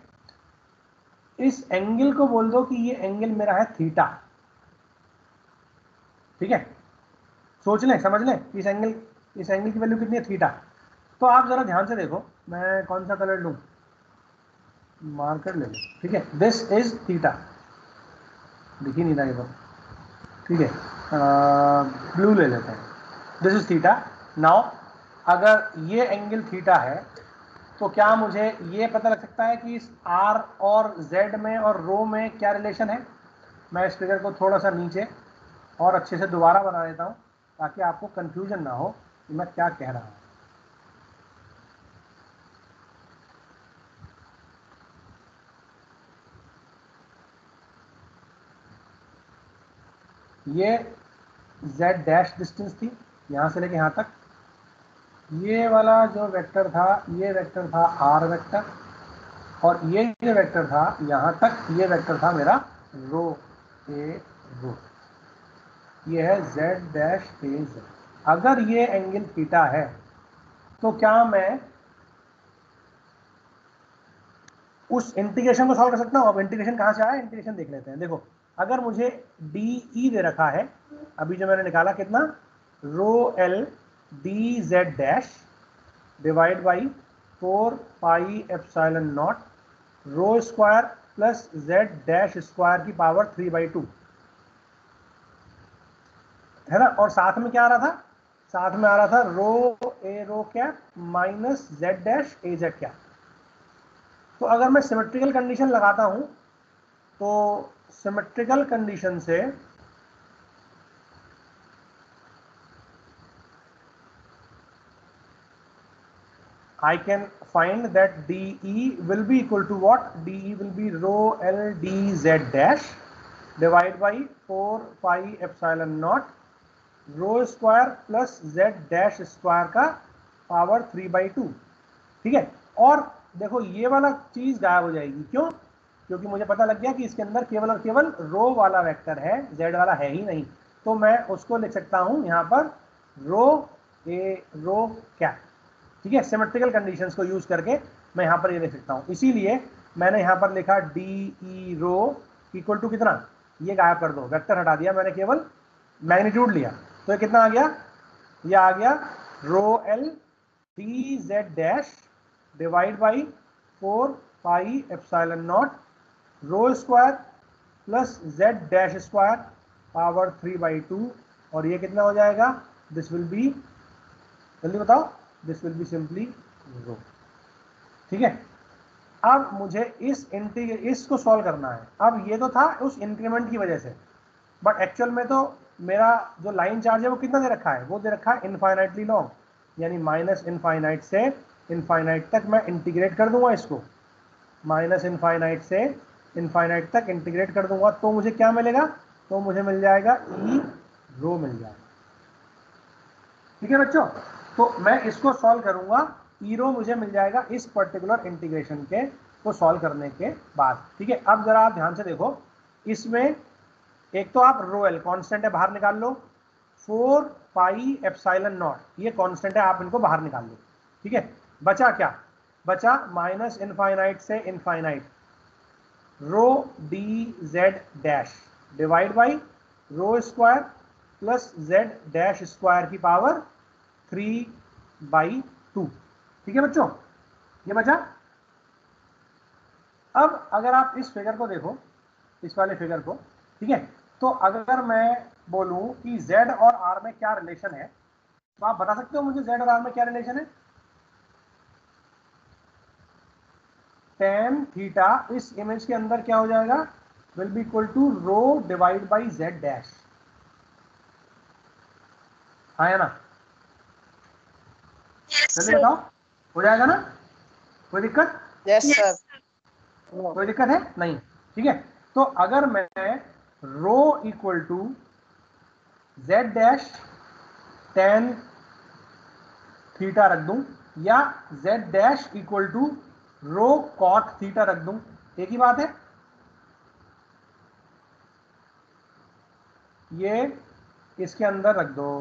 इस एंगल को बोल दो कि ये एंगल मेरा है थीटा, ठीक है। सोच लें, समझ लें, इस एंगल की वैल्यू कितनी है, थीटा। तो आप जरा ध्यान से देखो, मैं कौन सा कलर लूं, मार्कर ले लो, ठीक है। दिस इज थीटा, दिख ही नहीं रहा ये तो, ठीक है, ब्लू ले लेते हैं। This is theta. नाउ अगर ये एंगल थीटा है तो क्या मुझे ये पता लग सकता है कि इस R और Z में और रो में क्या रिलेशन है। मैं इस फिगर को थोड़ा सा नीचे और अच्छे से दोबारा बना देता हूँ ताकि आपको कंफ्यूजन ना हो कि मैं क्या कह रहा हूँ। ये Z डैश डिस्टेंस थी यहाँ से लेके यहाँ तक, ये वाला जो वेक्टर था ये वेक्टर था R वेक्टर, और ये जो वेक्टर था यहाँ तक ये वेक्टर था मेरा रो ए रो, ये है Z डैश ए Z। अगर ये एंगल थीटा है तो क्या मैं उस इंटीग्रेशन को सॉल्व कर सकता हूँ। अब इंटीग्रेशन कहाँ से आया, इंटीग्रेशन देख लेते हैं। देखो, अगर मुझे डी ई दे रखा है, अभी जो मैंने निकाला कितना, rho L D z dash divide by 4 pi epsilon naught rho square plus z dash square की पावर 3/2 है ना। और साथ में क्या आ रहा था, साथ में आ रहा था रो ए rho cap minus Z dash ए जेड कैप। तो अगर मैं सिमेट्रिकल कंडीशन लगाता हूं तो सिमेट्रिकल कंडीशन से I can find that DE will be equal to what? DE will be rho L dz dash divided by 4 pi epsilon naught rho square plus z dash square का power 3/2, ठीक है। और देखो ये वाला चीज गायब हो जाएगी, क्यों? क्योंकि मुझे पता लग गया कि इसके अंदर केवल और केवल रो वाला वेक्टर है, z वाला है ही नहीं। तो मैं उसको लिख सकता हूं यहाँ पर रो ए रो कैप, ठीक है। सिमेट्रिकल कंडीशंस को यूज करके मैं यहाँ पर ये लिख सकता हूँ। इसीलिए मैंने यहाँ पर लिखा d E rho equal to कितना, ये गायब कर दो, वेक्टर हटा दिया मैंने, केवल मैग्नीट्यूड लिया। तो ये कितना आ गया, ये आ गया rho L D z dash divide by 4 pi epsilon naught rho square plus z dash square power 3/2। और ये कितना हो जाएगा, दिस विल बी, जल्दी बताओ, दिस विल बी सिंपली रो, ठीक है। अब मुझे इसको सॉल्व करना है। अब ये तो था उस इंक्रीमेंट की वजह से, बट एक्चुअल में तो मेरा जो लाइन चार्ज है वो कितना दे रखा है, वो दे रखा है इनफाइनाइटली लॉन्ग, यानी माइनस इनफाइनाइट से इनफाइनाइट तक मैं इंटीग्रेट कर दूंगा इसको, माइनस इनफाइनाइट से इनफाइनाइट तक इंटीग्रेट कर दूंगा। तो मुझे क्या मिलेगा, तो मुझे मिल जाएगा ई रो मिल जाएगा, ठीक है बच्चों। तो मैं इसको सॉल्व करूंगा, ई रो मुझे मिल जाएगा इस पर्टिकुलर इंटीग्रेशन के को सॉल्व करने के बाद, ठीक है। अब जरा आप ध्यान से देखो, इसमें एक तो आप रो एल कॉन्स्टेंट है, बाहर निकाल लो, 4 पाई एप्सिलॉन नॉट ये कॉन्स्टेंट है, आप इनको बाहर निकाल लो, ठीक है। बचा क्या, बचा माइनस इनफाइनाइट से infinite rho d z dash divide by rho square plus z dash square की पावर 3/2, ठीक है बच्चों, ये बचा। अब अगर आप इस फिगर को देखो, इस वाले फिगर को, ठीक है, तो अगर मैं बोलूं कि z और r में क्या रिलेशन है, तो आप बता सकते हो मुझे z और r में क्या रिलेशन है। tan थीटा इस इमेज के अंदर क्या हो जाएगा, will be equal to rho divide by z dash, हाँ या ना, चलिए बताओ, हो जाएगा ना, कोई दिक्कत? Yes sir. कोई दिक्कत है नहीं, ठीक है। तो अगर मैं rho equal to z dash tan theta रख दूं, या z dash equal to rho cot theta रख दूं, एक ही बात है। ये इसके अंदर रख दो,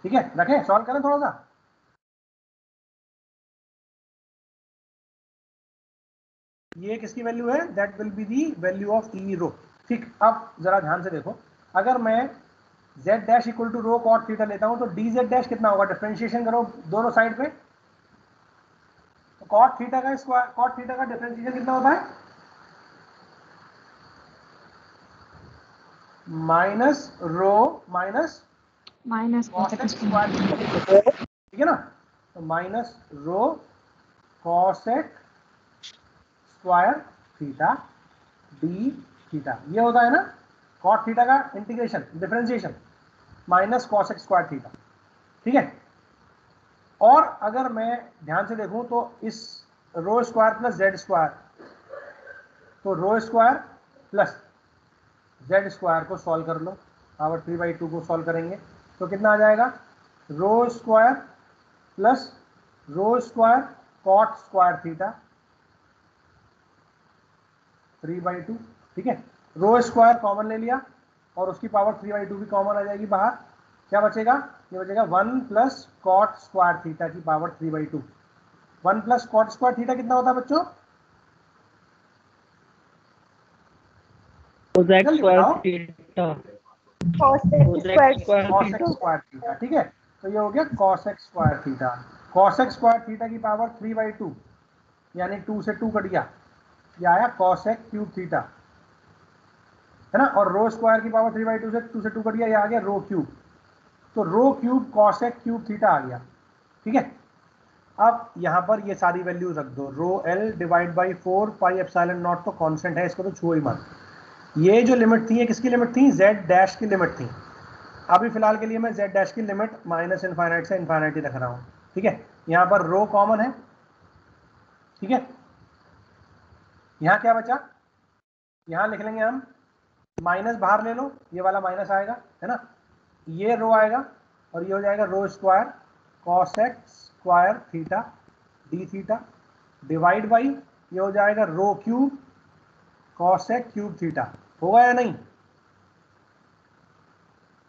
ठीक है, रखें, सॉल्व करें थोड़ा सा। ये किसकी वैल्यू है, that will be the value of E rho. ठीक, अब जरा ध्यान से देखो, अगर मैं z dash equal to rho cot theta लेता हूं तो dz डैश कितना होगा, डिफरेंशिएशन करो दोनों साइड पे, तो कॉट थीटा का स्क्वायर, कॉट थीटा का डिफरेंशिएशन कितना होता है, minus rho minus cosec square, ठीक है ना, तो minus rho cosec square theta D theta, ये होता है ना कॉट थीटा का integration differentiation, minus cosec square theta, ठीक है। और अगर मैं ध्यान से देखूं तो इस रो स्क्वायर प्लस जेड स्क्वायर, तो रो स्क्वायर प्लस जेड स्क्वायर को सॉल्व कर लो, पावर 3/2 को सॉल्व करेंगे तो कितना आ जाएगा, rho square plus rho square cot square theta 3/2, ठीक है। रो स्क्वायर कॉमन ले लिया और उसकी पावर 3/2 भी कॉमन आ जाएगी बाहर, क्या बचेगा, ये बचेगा 1 प्लस कॉट स्क्वायर थीटा की power 3/2। 1 plus cot square theta कितना होता है बच्चों, जल्दी बताओ, कॉसेक स्क्वायर थीटा, ठीक है। तो ये हो गया cosec square theta, cosec square theta की पावर 3/2 यानी 2 से 2 कट गया, ये आया कॉसेक क्यूब थीटा, है ना, और रो स्क्वायर की पावर 3/2 से 2 से 2 कट गया, ये आ गया रो क्यूब, तो रो क्यूब कॉसेक क्यूब थीटा आ गया, ठीक है। अब यहां पर ये सारी वैल्यू रख दो, रो L divide by 4 pi epsilon not तो कांस्टेंट है, इसको तो छुओ ही मत। ये जो लिमिट थी ये किसकी लिमिट थी, जेड डैश की लिमिट थी। अभी फिलहाल के लिए मैं जेड डैश की लिमिट माइनस इनफाइनाइट से इनफाइनाइट ही रख रहा हूं, ठीक है। यहां पर रो कॉमन है, ठीक है। यहां क्या बचा, यहां लिख लेंगे हम, माइनस बाहर ले लो, ये वाला माइनस आएगा, है ना, ये रो आएगा और ये हो जाएगा rho square cosec square theta D theta divide by ये हो जाएगा rho cube cosec cube theta, होगा या नहीं,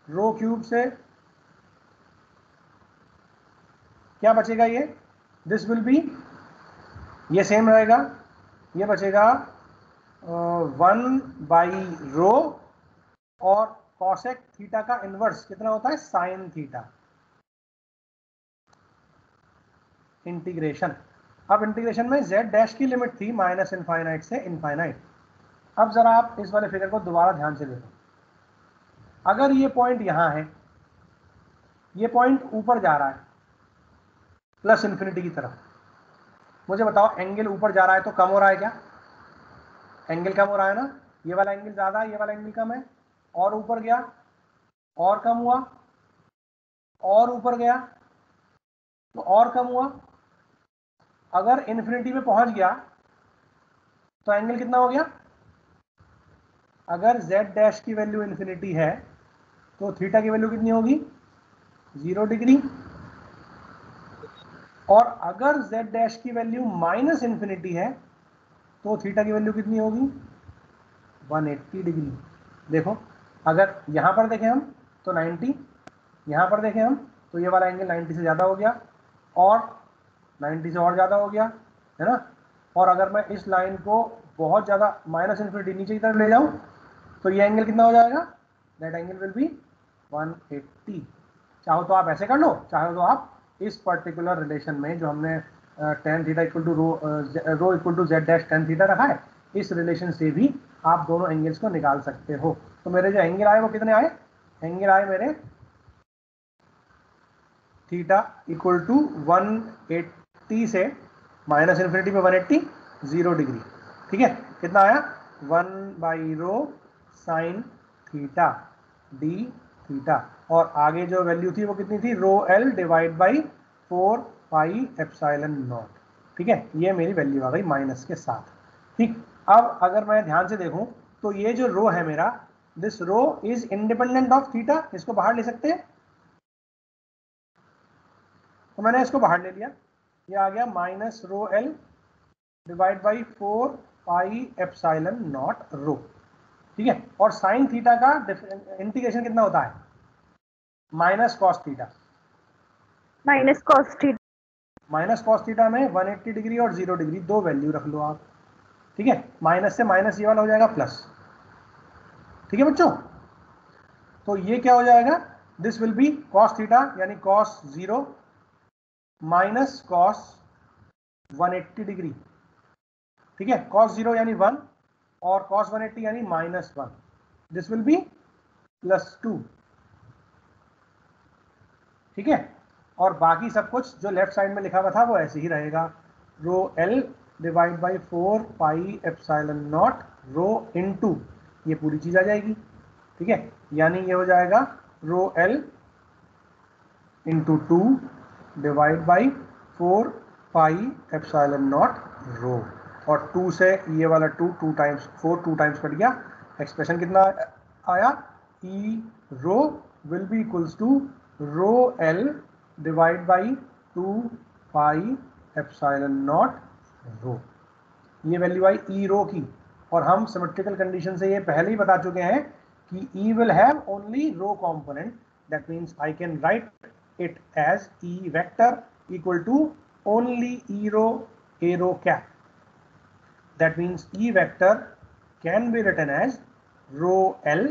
रो क्यूब से क्या बचेगा, ये दिस विल बी, ये सेम रहेगा, ये बचेगा 1 बाई रो और कॉसेक थीटा का इनवर्स कितना होता है, साइन थीटा, इंटीग्रेशन। अब इंटीग्रेशन में z डैश की लिमिट थी माइनस इनफाइनाइट से इनफाइनाइट। अब जरा आप इस वाले फिगर को दोबारा ध्यान से देखो, अगर ये पॉइंट यहां है, ये पॉइंट ऊपर जा रहा है प्लस इन्फिनिटी की तरफ, मुझे बताओ एंगल ऊपर जा रहा है तो कम हो रहा है क्या, एंगल कम हो रहा है ना, ये वाला एंगल ज्यादा है, ये वाला एंगल कम है, और ऊपर गया और कम हुआ, और ऊपर गया तो और कम हुआ, अगर इन्फिनिटी में पहुंच गया तो एंगल कितना हो गया, अगर z डैश की वैल्यू इन्फिनिटी है तो थीटा की वैल्यू कितनी होगी, 0 डिग्री, और अगर z डैश की वैल्यू माइनस इन्फिनिटी है तो थीटा की वैल्यू कितनी होगी, 180 डिग्री। देखो अगर यहां पर देखें हम तो 90, यहां पर देखें हम तो ये वाला एंगल 90 से ज़्यादा हो गया और 90 से और ज़्यादा हो गया, है ना, और अगर मैं इस लाइन को बहुत ज़्यादा माइनस इन्फिनिटी नीचे की तरफ ले जाऊं तो ये एंगल कितना हो जाएगा, दैट एंगल विल बी 180। चाहो तो आप ऐसे कर लो, चाहो तो आप इस पर्टिकुलर रिलेशन में जो हमने tan theta equal to rho equal to z dash tan theta रखा है, इस रिलेशन से भी आप दोनों एंगल्स को निकाल सकते हो। तो मेरे जो एंगल आए वो कितने आए, एंगल आए मेरे थीटा इक्वल टू 180 से माइनस इन्फिनिटी में 180 0 डिग्री, ठीक है, कितना आया 1 by rho sine theta D theta, और आगे जो वैल्यू थी वो कितनी थी, रो L divide by 4 pi epsilon not, ठीक है, ये मेरी वैल्यू आ गई माइनस के साथ, ठीक। अब अगर मैं ध्यान से देखूं तो ये जो रो है मेरा, this rho is independent of theta, इसको बाहर ले सकते हैं, तो मैंने इसको बाहर ले लिया, ये आ गया minus rho L divide by 4 pi epsilon naught rho, ठीक है, और साइन थीटा का इंटीग्रेशन कितना होता है, minus cos theta, minus cos theta minus cos theta में 180 डिग्री और 0 डिग्री दो वैल्यू रख लो आप, ठीक है, माइनस से माइनस ये वाला हो जाएगा प्लस, ठीक है बच्चों। तो ये क्या हो जाएगा, this will B cos theta यानी कॉस 0 माइनस कॉस 180 डिग्री, ठीक है, कॉस 0 यानी 1 और कॉस 180 यानी -1, दिस विल बी +2, ठीक है। और बाकी सब कुछ जो लेफ्ट साइड में लिखा हुआ था वो ऐसे ही रहेगा, rho L divide by 4 pi epsilon naught rho into ये पूरी चीज आ जाएगी, ठीक है, यानी ये हो जाएगा rho L into 2 divide by 4 pi epsilon naught rho, और 2 से ये वाला 2 टाइम्स 4 2 टाइम्स कट गया, एक्सप्रेशन कितना आया, E rho will be equals to rho L divide by 2 pi epsilon naught rho, ये वैल्यू आई ई रो की। और हम सिमेट्रिकल कंडीशन से ये पहले ही बता चुके हैं कि E will have only rho component, that means I can write it as E vector equal to only E rho A rho cap, that means E vector can be written as rho L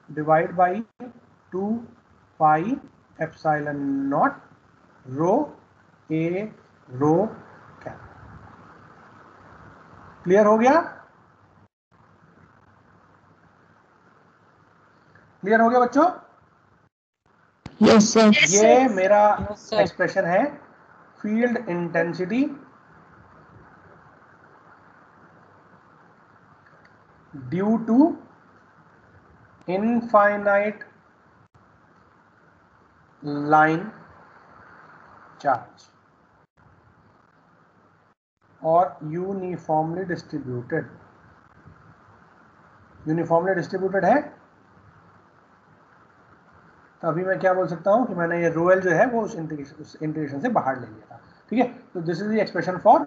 divided by 2 pi epsilon naught rho A rho cap. Clear हो गया? Clear हो गया बच्चों? Yes sir. ये मेरा expression है field intensity due to infinite line charge और uniformly distributed. Uniformly distributed है तो अभी मैं क्या बोल सकता हूं कि मैंने ये रो एल जो है वो उस इंटीग्रेशन से बाहर ले लिया था, ठीक है। तो this is the expression for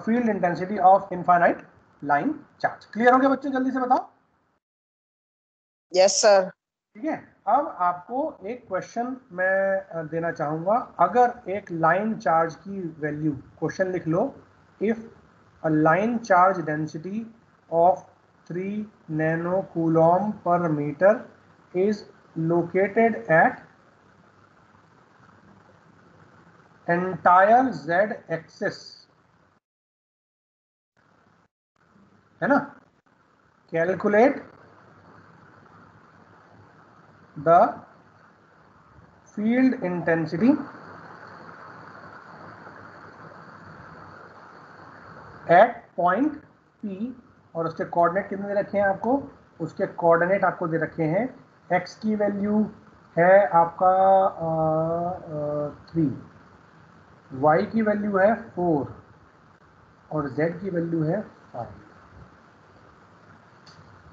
field intensity of infinite line charge. Clear हो गया बच्चों, जल्दी से बताओ। Yes sir. ठीक है, अब आपको एक क्वेश्चन मैं देना चाहूंगा। अगर एक लाइन चार्ज की वैल्यू, क्वेश्चन लिख लो, if a line charge density of 3 nano coulomb per metre is located at entire z axis, है ना, calculate the field intensity at point P, और उसके कोऑर्डिनेट कितने दे रखे हैं आपको, उसके कोऑर्डिनेट आपको दे रखे हैं, x की वैल्यू है आपका 3, y की वैल्यू है 4 और z की वैल्यू है 5।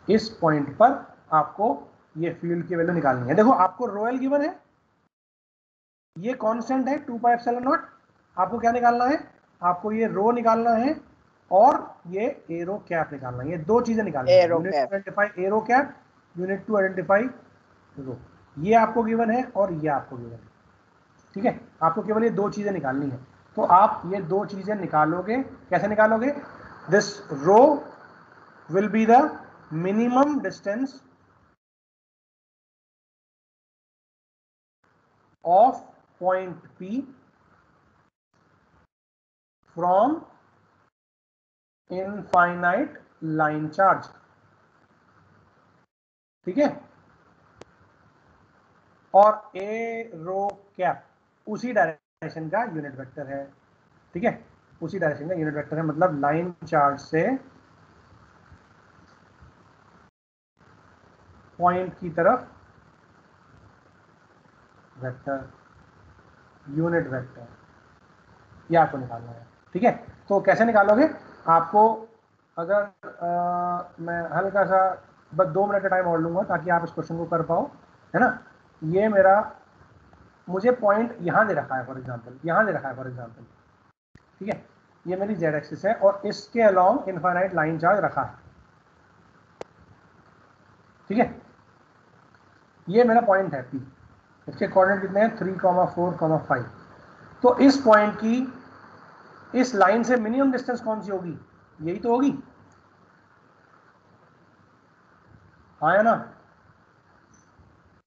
इस पॉइंट पर आपको ये फील्ड की वैल्यू निकालनी है। देखो आपको रो एल गिवन है, ये कांस्टेंट है 2 पाई एप्सिलॉन नॉट, आपको क्या निकालना है, आपको ये रो निकालना है और ये एरो कैप निकालना है। ये दो चीजें निकालनी है, unit to identify arrow cap, unit to identify rho. ये आपको गिवन है और ये आपको गिवन है, ठीक है। आपको केवल ये दो चीजें निकालनी है, तो आप ये दो चीजें निकालोगे। कैसे निकालोगे, this rho will be the minimum distance of point P from infinite line charge, ठीक है। और ए रो कैप उसी डायरेक्शन का यूनिट वेक्टर है, ठीक है, उसी डायरेक्शन का यूनिट वेक्टर है, मतलब लाइन चार्ज से पॉइंट की तरफ वेक्टर, यूनिट वेक्टर, ये आपको निकालना है, ठीक है। तो कैसे निकालोगे, आपको अगर मैं हल्का सा बस 2 मिनट का टाइम और लूंगा ताकि आप इस क्वेश्चन को कर पाओ, है ना। ये मेरा, मुझे पॉइंट यहां दे रखा है फॉर एग्जांपल, यहां दे रखा है फॉर एग्जांपल, ठीक है, ये मेरी जेड एक्सिस है और इसके अलोंग इनफाइनाइट लाइन चार्ज रखा है, ठीक है। ये मेरा पॉइंट है पी, इसके कोऑर्डिनेट कितने हैं 3, 4, 5। तो इस पॉइंट की इस लाइन से मिनिमम डिस्टेंस कौन सी होगी, यही तो होगी, हाँ या ना?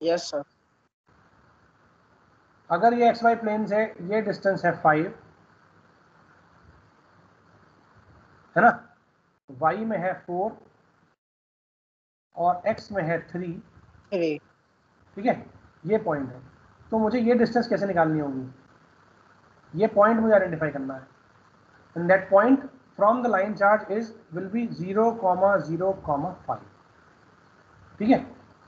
Yes sir. अगर ये एक्स वाई प्लेन से ये डिस्टेंस है 5, है ना, y में है 4 और x में है 3, ठीक है, ये पॉइंट है। तो मुझे ये डिस्टेंस कैसे निकालनी होगी? ये पॉइंट मुझे आइडेंटिफाई करना है। And that point from the line charge is will be 0,0,5, ठीक है।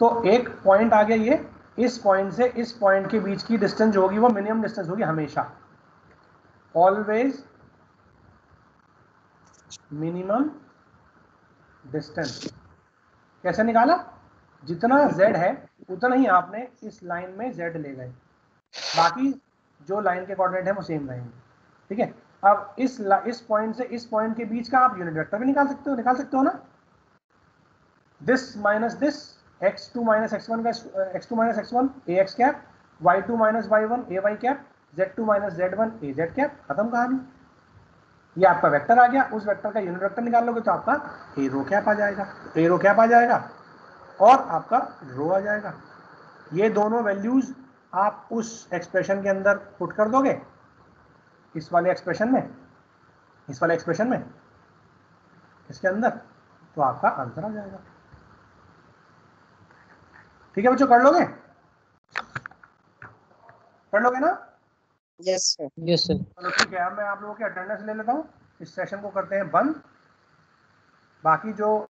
तो एक पॉइंट आ गया, ये इस पॉइंट से इस पॉइंट के बीच की डिस्टेंस जो होगी वो मिनिमम डिस्टेंस होगी हमेशा, ऑलवेज मिनिमम डिस्टेंस। कैसे निकाला? जितना z है उतना ही आपने इस लाइन में z ले गए, बाकी जो लाइन के कोऑर्डिनेट है वो सेम रहेंगे, ठीक है। अब इस पॉइंट से इस पॉइंट के बीच का आप यूनिट वेक्टर भी निकाल सकते हो ना। This minus this, x2 minus x1 का x2 minus x1 ax cap, y2 minus y1 ay cap, z2 minus z1 az cap, खत्म कहानी। ये आपका वेक्टर आ गया। उस वेक्टर का यूनिट वेक्टर निकाल लोगे तो आपका ए रो कैप आ जाएगा, ए रो कैप आ जाएगा और आपका रो आ जाएगा। ये दोनों वैल्यूज आप उस एक्सप्रेशन के अंदर पुट कर दोगे, इस वाले एक्सप्रेशन में, इस वाले एक्सप्रेशन में, इसके अंदर, तो आपका आंसर आ जाएगा। ठीक है बच्चों, कर लोगे? कर लोगे ना? Yes sir. Yes sir. चलो ठीक है, अब मैं आप लोगों की अटेंडेंस ले लेता हूँ, इस सेशन को करते हैं बंद। बाकी जो